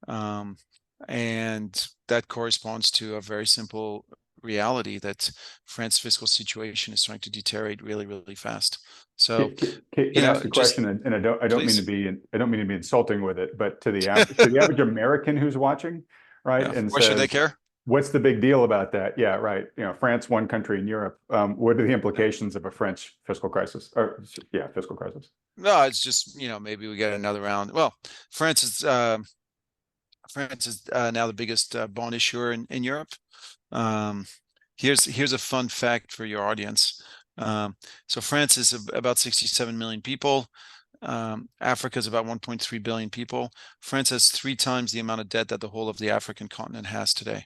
And that corresponds to a very simple reality that France's fiscal situation is starting to deteriorate really, really fast. So, Can I ask a just question? And I don't mean to please. be insulting with it, but to the average American who's watching, right, Yeah. and Why should they says, care? "What's the big deal about that?" Yeah, right. France, one country in Europe. What are the implications of a French fiscal crisis? Or yeah, fiscal crisis. No, it's just, maybe we get another round. Well, France is now the biggest bond issuer in Europe. Um, here's a fun fact for your audience. So France is about 67 million people. Africa is about 1.3 billion people. France has 3 times the amount of debt that the whole of the African continent has today.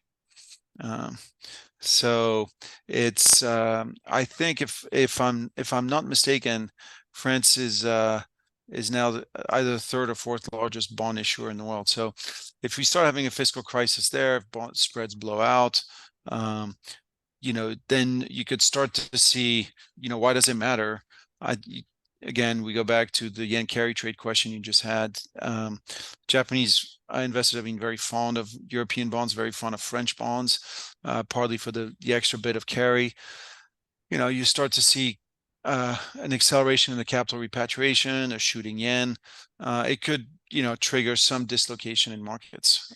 So it's I think if I'm not mistaken, France is now either the third or fourth largest bond issuer in the world. So if we start having a fiscal crisis there, if bond spreads blow out, then you could start to see, why does it matter? Again, we go back to the yen carry trade question you just had. Japanese investors have been very fond of European bonds, very fond of French bonds, partly for the extra bit of carry. You start to see an acceleration in the capital repatriation, a shooting yen. It could, trigger some dislocation in markets.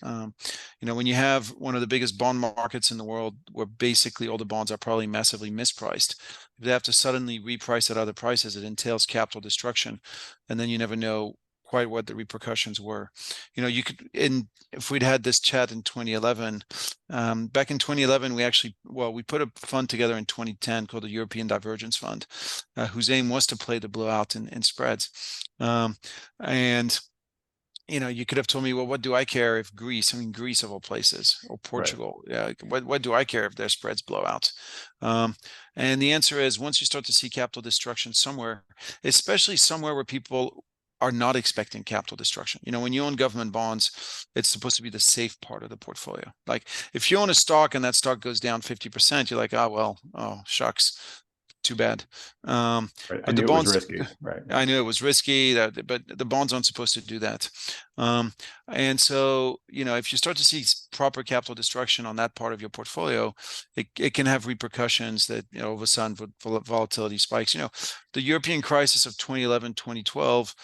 When you have one of the biggest bond markets in the world, where basically all the bonds are probably massively mispriced, if they have to suddenly reprice at other prices, it entails capital destruction, and then you never know quite what the repercussions were. If we'd had this chat in 2011, back in 2011, we put a fund together in 2010 called the European Divergence Fund, whose aim was to play the blowout in spreads. And you could have told me, well, what do I care if Greece of all places, or Portugal, yeah, what do I care if their spreads blow out? And the answer is, once you start to see capital destruction somewhere, especially somewhere where people are not expecting capital destruction. When you own government bonds, it's supposed to be the safe part of the portfolio. Like if you own a stock and that stock goes down 50%, you're like, oh, shucks, too bad. Right. I But knew the it was bonds, risky. Right. I knew it was risky, but the bonds aren't supposed to do that. And so, if you start to see proper capital destruction on that part of your portfolio, it can have repercussions that, all of a sudden volatility spikes. The European crisis of 2011, 2012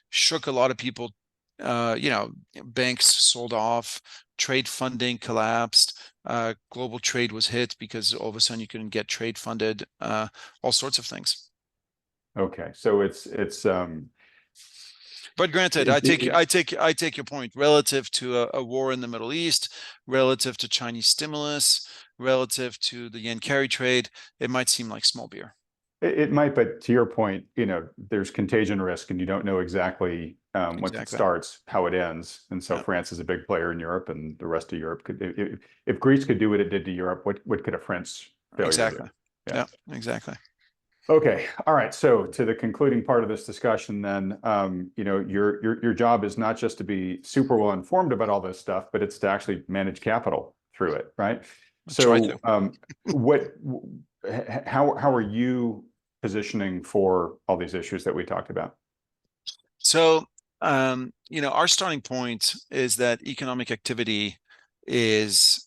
shook a lot of people. Banks sold off, trade funding collapsed, global trade was hit because all of a sudden you couldn't get trade funded, all sorts of things. Okay, so But granted, I take your point relative to a war in the Middle East, relative to Chinese stimulus, relative to the yen carry trade. It might seem like small beer. it might, but to your point, there's contagion risk, and you don't know exactly once it Exactly. starts how it ends. And so Yeah. France is a big player in Europe, and the rest of Europe could. If Greece could do what it did to Europe, what could a French failure Exactly. do? Yeah. Yeah, exactly. Okay. All right. So to the concluding part of this discussion, then, your job is not just to be super well informed about all this stuff, but it's to actually manage capital through it, right? I'll try to. So, how are you positioning for all these issues that we talked about? So, our starting point is that economic activity is,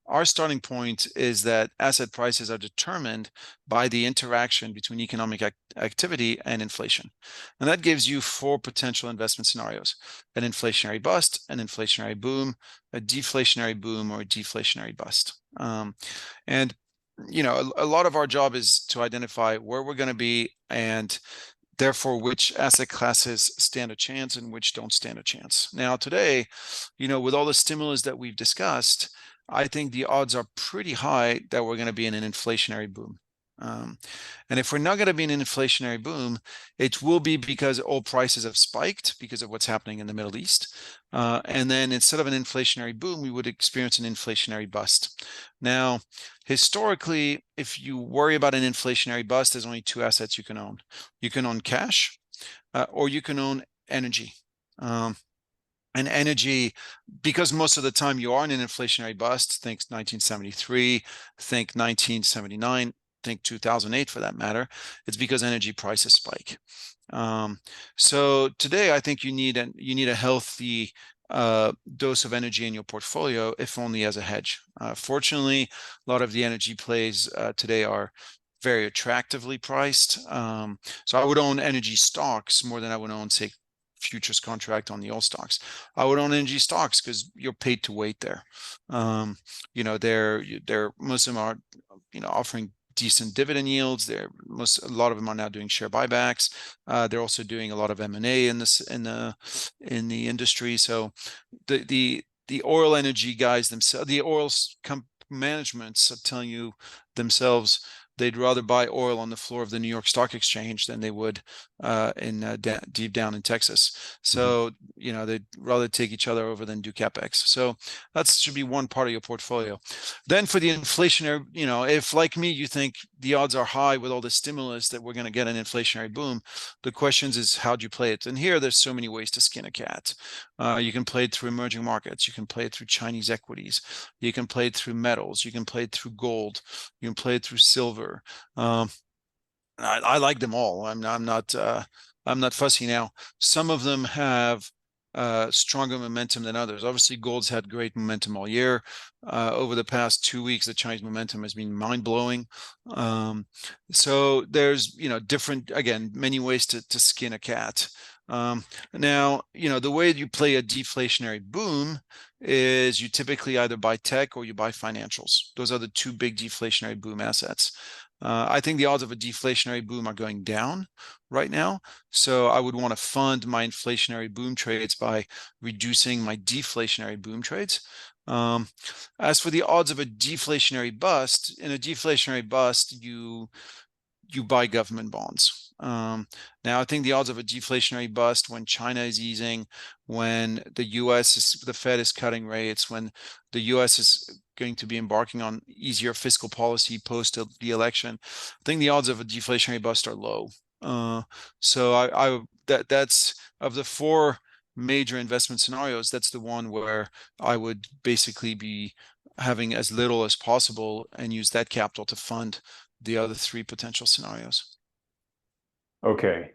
our starting point is that asset prices are determined by the interaction between economic activity and inflation. And that gives you 4 potential investment scenarios: an inflationary bust, an inflationary boom, a deflationary boom, or a deflationary bust. And a lot of our job is to identify where we're going to be, and therefore which asset classes stand a chance and which don't stand a chance. Now today, with all the stimulus that we've discussed, I think the odds are pretty high that we're going to be in an inflationary boom. Um, and if we're not going to be in an inflationary boom, it will be because oil prices have spiked because of what's happening in the Middle East. And then instead of an inflationary boom, we would experience an inflationary bust. Now, historically, if you worry about an inflationary bust, there's only two assets you can own. You can own cash, or you can own energy. And energy, because most of the time you are in an inflationary bust, think 1973, think 1979, think 2008 for that matter, it's because energy prices spike. So today I think you need a healthy dose of energy in your portfolio, if only as a hedge. Fortunately, a lot of the energy plays today are very attractively priced. So I would own energy stocks more than I would own, say, futures contract on the oil stocks. I would own energy stocks because you're paid to wait there. They're most of them are, offering decent dividend yields. A lot of them are now doing share buybacks. They're also doing a lot of M&A in the industry. So the oil energy guys themselves, the managements are telling you themselves they'd rather buy oil on the floor of the New York Stock Exchange than they would deep down in Texas. So, they'd rather take each other over than do CapEx. So that should be one part of your portfolio. Then for the inflationary, if like me, you think the odds are high with all the stimulus that we're going to get an inflationary boom, the question is, how do you play it? And here, there's so many ways to skin a cat. You can play it through emerging markets. You can play it through Chinese equities. You can play it through metals. You can play it through gold. You can play it through silver. I like them all. I'm not fussy now. Some of them have stronger momentum than others. Obviously, gold's had great momentum all year. Over the past 2 weeks, the Chinese momentum has been mind-blowing. So there's different, again, many ways to skin a cat. Now, the way you play a deflationary boom is you typically either buy tech or you buy financials. Those are the two big deflationary boom assets. I think the odds of a deflationary boom are going down right now. So I would want to fund my inflationary boom trades by reducing my deflationary boom trades. As for the odds of a deflationary bust, in a deflationary bust, you buy government bonds. Now, I think the odds of a deflationary bust when China is easing, when the Fed is cutting rates, when the U.S. is going to be embarking on easier fiscal policy post the election, I think the odds of a deflationary bust are low. So that's of the four major investment scenarios, that's the one where I would basically be having as little as possible and use that capital to fund the other three potential scenarios. Okay,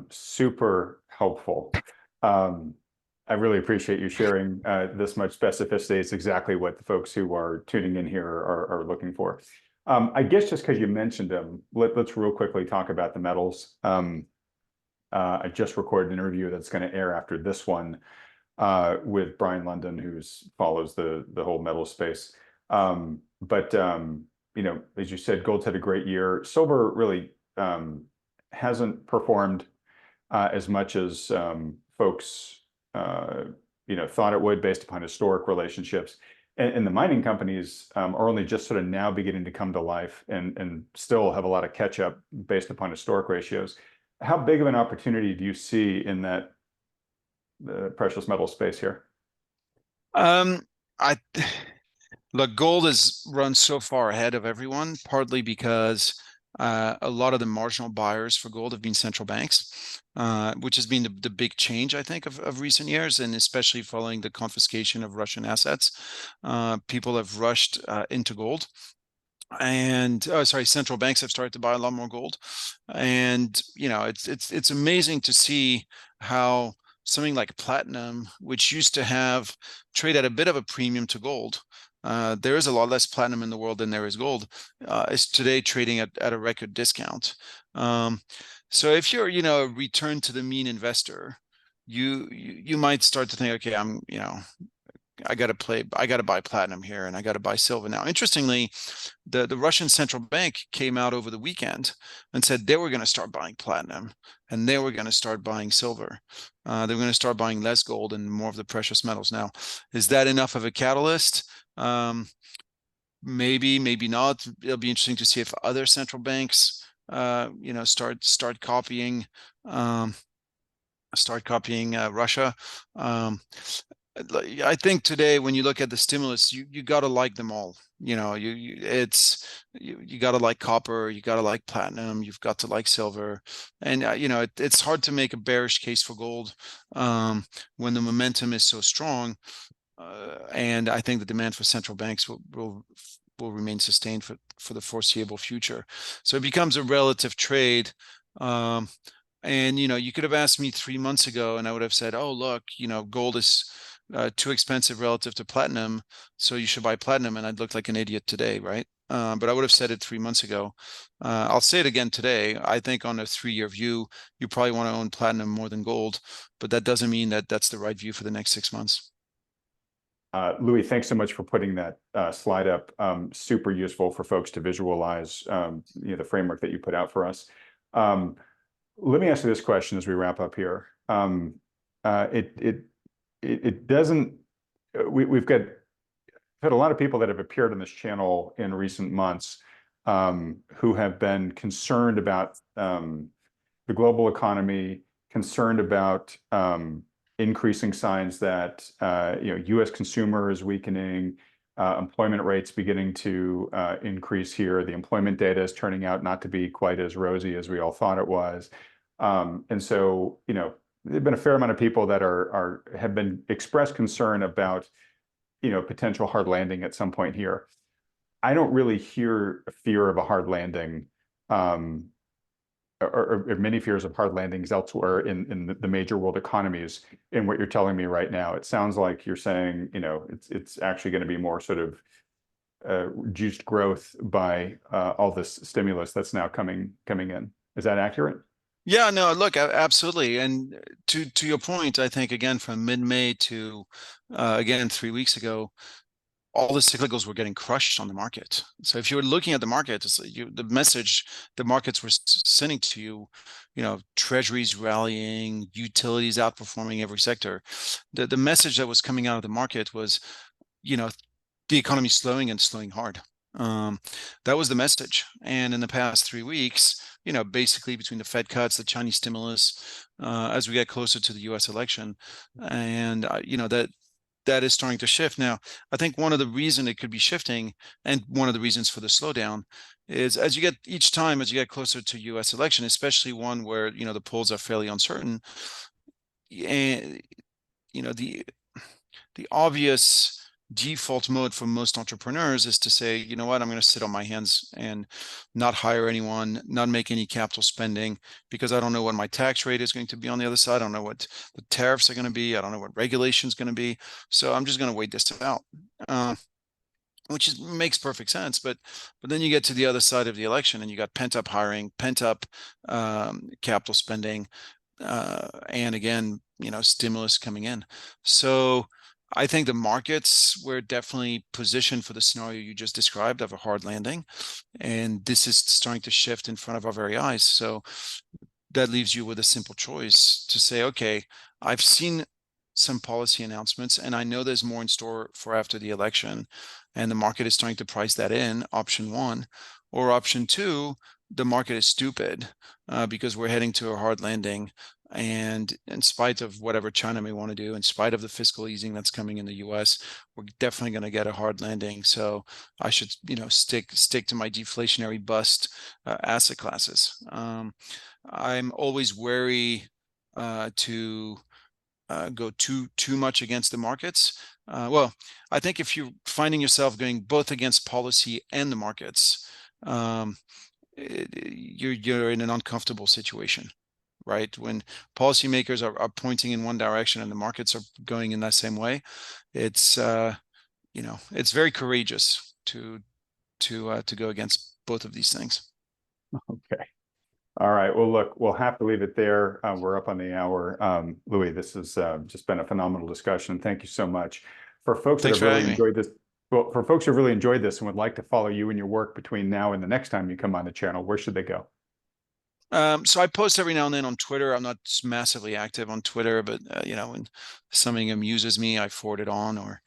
super helpful. I really appreciate you sharing this much specificity. It's exactly what the folks who are tuning in here are looking for. I guess just because you mentioned them, let's real quickly talk about the metals. I just recorded an interview that's going to air after this one with Brian London, who follows the whole metal space. But as you said, gold's had a great year. Silver really hasn't performed as much as folks thought it would based upon historic relationships. And the mining companies are only just sort of now beginning to come to life and still have a lot of catch up based upon historic ratios. How big of an opportunity do you see in that precious metal space here? Look, gold has run so far ahead of everyone, partly because a lot of the marginal buyers for gold have been central banks, which has been the big change, I think, of recent years, and especially following the confiscation of Russian assets. People have rushed into gold. And central banks have started to buy a lot more gold. And it's amazing to see how something like platinum, which used to trade at a bit of a premium to gold, there is a lot less platinum in the world than there is gold, is today trading at a record discount. So if you're a return to the mean investor, you might start to think, okay, I got to buy platinum here, and I got to buy silver now. Interestingly, the Russian central bank came out over the weekend and said they were going to start buying platinum, and they were going to start buying silver. They were going to start buying less gold and more of the precious metals. Now, is that enough of a catalyst? Maybe, maybe not. It'll be interesting to see if other central banks, start copying. Russia. Um, I think today, when you look at the stimulus, you got to like them all. You got to like copper, you got to like platinum, you've got to like silver, and it's hard to make a bearish case for gold when the momentum is so strong. And I think the demand for central banks will remain sustained for the foreseeable future. So it becomes a relative trade. Um, and you could have asked me 3 months ago, and I would have said, "Oh, look, gold is too expensive relative to platinum, so you should buy platinum." And I'd look like an idiot today, right? But I would have said it 3 months ago. I'll say it again today. I think on a 3-year view, you probably want to own platinum more than gold, but that doesn't mean that that's the right view for the next 6 months. Louis, thanks so much for putting that slide up. Super useful for folks to visualize the framework that you put out for us. Let me ask you this question as we wrap up here. It doesn't. We've had a lot of people that have appeared on this channel in recent months who have been concerned about the global economy, concerned about increasing signs that U.S. consumer is weakening, employment rates beginning to increase here. The employment data is turning out not to be quite as rosy as we all thought it was, and so there've been a fair amount of people that have been expressed concern about potential hard landing at some point here. I don't really hear a fear of a hard landing. Or many fears of hard landings elsewhere in the major world economies. In what you're telling me right now, it sounds like you're saying it's actually going to be more sort of juiced growth by all this stimulus that's now coming in. Is that accurate? Yeah, no, look, absolutely. And to your point, I think again from mid-May to again 3 weeks ago, all the cyclicals were getting crushed on the market. So if you were looking at the market, the message the markets were sending to you, treasuries rallying, utilities outperforming every sector. The message that was coming out of the market was, the economy slowing and slowing hard. That was the message. And in the past 3 weeks, basically between the Fed cuts, the Chinese stimulus, as we get closer to the U.S. election, and that is starting to shift. Now, I think one of the reasons it could be shifting, and one of the reasons for the slowdown, is as you get closer to U.S. election, especially one where the polls are fairly uncertain, and the obvious default mode for most entrepreneurs is to say, you know what, I'm going to sit on my hands and not hire anyone, not make any capital spending, because I don't know what my tax rate is going to be on the other side. I don't know what the tariffs are going to be. I don't know what regulation is going to be. So I'm just going to wait this out, which makes perfect sense. But then you get to the other side of the election, and you got pent up hiring, pent up capital spending, and again, stimulus coming in. So I think the markets were definitely positioned for the scenario you just described of a hard landing, and this is starting to shift in front of our very eyes. So that leaves you with a simple choice to say, okay, I've seen some policy announcements, and I know there's more in store for after the election, and the market is starting to price that in, option one. Or option two, the market is stupid because we're heading to a hard landing. And in spite of whatever China may want to do, in spite of the fiscal easing that's coming in the US, we're definitely going to get a hard landing. So I should, stick to my deflationary bust asset classes. I'm always wary to go too much against the markets. Well, I think if you're finding yourself going both against policy and the markets, you're in an uncomfortable situation, right? When policymakers are pointing in one direction and the markets are going in that same way, it's it's very courageous to go against both of these things. Okay. All right. Well, look, we'll have to leave it there. We're up on the hour. Louis, this has just been a phenomenal discussion. Thank you so much. For folks that Thanks have for really having me. enjoyed this, well, for folks who really enjoyed this and would like to follow you and your work between now and the next time you come on the channel, where should they go? So I post every now and then on Twitter. I'm not massively active on Twitter, but when something amuses me, I forward it on, or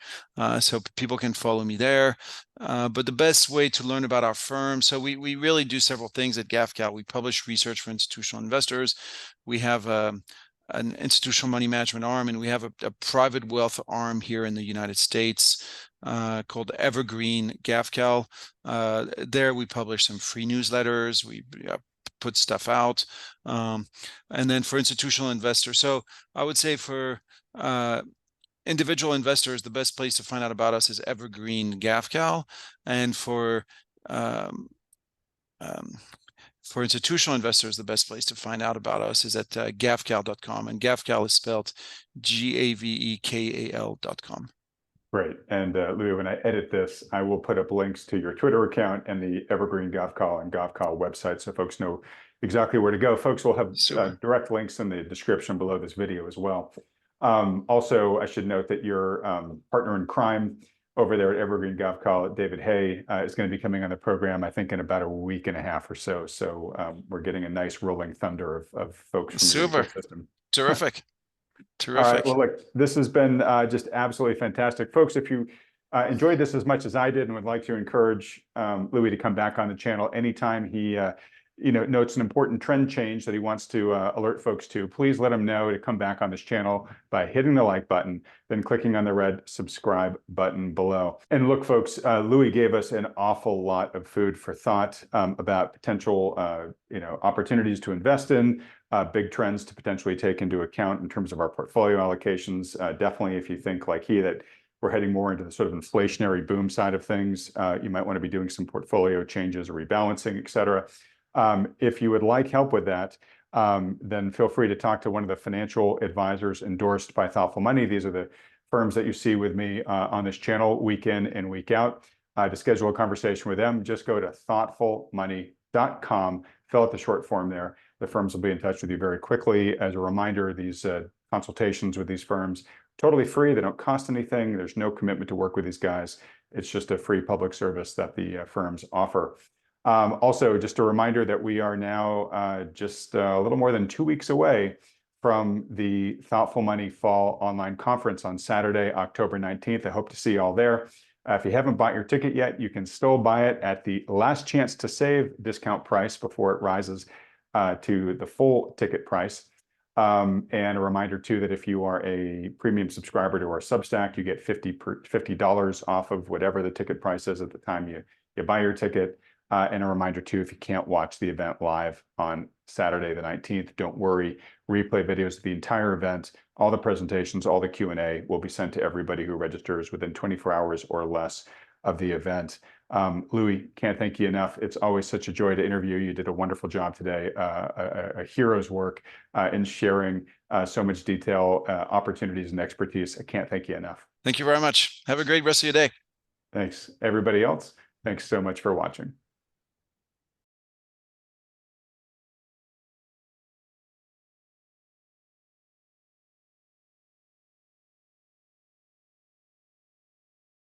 so people can follow me there. But the best way to learn about our firm, so we really do several things at GAFCAL. We publish research for institutional investors. We have an institutional money management arm, and we have a private wealth arm here in the United States called Evergreen GAFCAL. There we publish some free newsletters. We put stuff out. And then for institutional investors, so I would say for individual investors, the best place to find out about us is Evergreen GAFCAL. And um, for institutional investors, the best place to find out about us is at gavcal.com. And GAFCAL is spelled GAVEKAL.com. Great. And Louis, when I edit this, I will put up links to your Twitter account and the Evergreen GovCall and GovCall website so folks know exactly where to go. Folks will have Super. direct links in the description below this video as well. Also, I should note that your partner in crime over there at Evergreen GovCall, David Hay, is going to be coming on the program, I think, in about a week and a half or so. So we're getting a nice rolling thunder of folks from your Super. ecosystem. Terrific. All right. Well, Terrific. look, this has been just absolutely fantastic. Folks, if you enjoyed this as much as I did and would like to encourage Louis to come back on the channel anytime he notes an important trend change that he wants to alert folks to, please let him know to come back on this channel by hitting the like button, then clicking on the red subscribe button below. And look, folks, Louis gave us an awful lot of food for thought about potential opportunities to invest in, big trends to potentially take into account in terms of our portfolio allocations. Definitely, if you think like he that we're heading more into the sort of inflationary boom side of things, you might want to be doing some portfolio changes or rebalancing, et cetera. If you would like help with that, then feel free to talk to one of the financial advisors endorsed by Thoughtful Money. These are the firms that you see with me on this channel week in and week out. To schedule a conversation with them, just go to thoughtfulmoney.com, fill out the short form there. The firms will be in touch with you very quickly. As a reminder, these consultations with these firms, totally free. They don't cost anything. There's no commitment to work with these guys. It's just a free public service that the firms offer. Also, just a reminder that we are now just a little more than 2 weeks away from the Thoughtful Money Fall Online Conference on Saturday, October 19th. I hope to see you all there. If you haven't bought your ticket yet, you can still buy it at the last chance to save discount price before it rises to the full ticket price. And a reminder too that if you are a premium subscriber to our Substack, you get $50 off of whatever the ticket price is at the time you buy your ticket. And a reminder too, if you can't watch the event live on Saturday the 19th, don't worry. Replay videos of the entire event, all the presentations, all the Q&A will be sent to everybody who registers within 24 hours or less of the event. Louis, can't thank you enough. It's always such a joy to interview you. You did a wonderful job today, a hero's work in sharing so much detail, opportunities, and expertise. I can't thank you enough. Thank you very much. Have a great rest of your day. Thanks. Everybody else, thanks so much for watching.